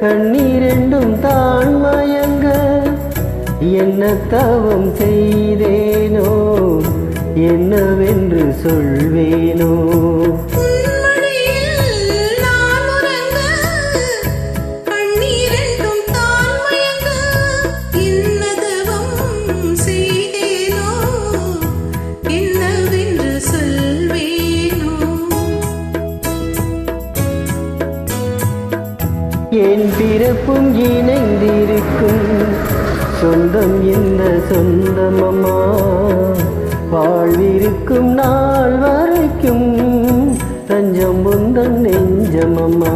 கண்ணீரெண்டும் தான் மயங்க என்ன தவம் செய்தேனோ என்னவென்று சொல்வேனோ. என் பிறப்பும் இணைந்திருக்கும் சொந்தம் என்ன சொந்தமம்மா, வாழ்விருக்கும் நாள் வரைக்கும் தஞ்சம் உந்தன் நெஞ்சமம்மா.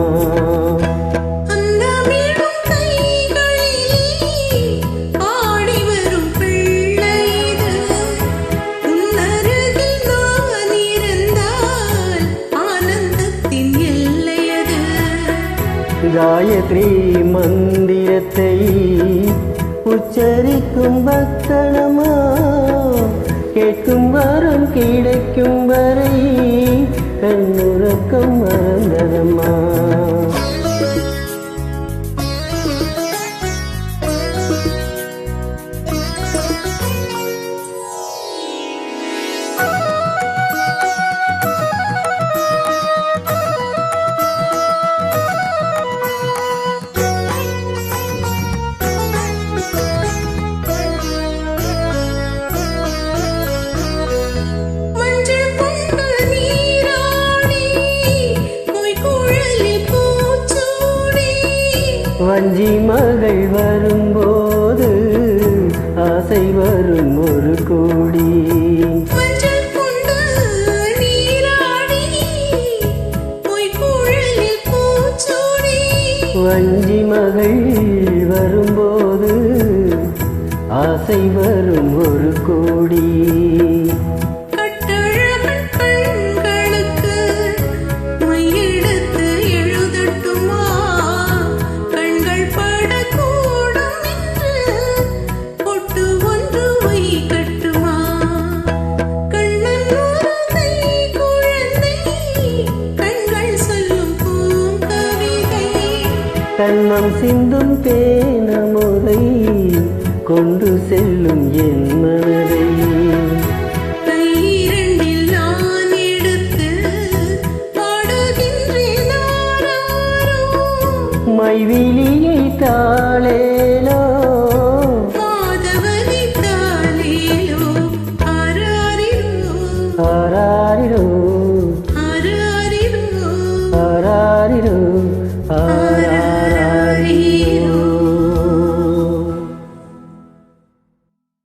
காயத்ரி மந்திரத்தை உச்சரிக்கும் பக்தனமா, கேட்கும் வரம் கிடைக்கும் வரை கண்ணுறக்கம் மறந்ததம்மா. வஞ்சி மகள் வரும்போது ஆசை வரும் ஒரு கோடி. வஞ்சி மகள் வரும்போது ஆசை வரும் ஒரு கோடி. கண்ணம் சிந்தும் தேனமுதை கொண்டு செல்லும் என் மனதை. கையிரண்டில் நான் எடுத்து பாடுகின்றேன் மைவிலியை தாளேலோ மாதவனை தாளேலோ ஆராரிரோ ஆராரிரோ ஆராரிரோ ஆராரிரோ ஆ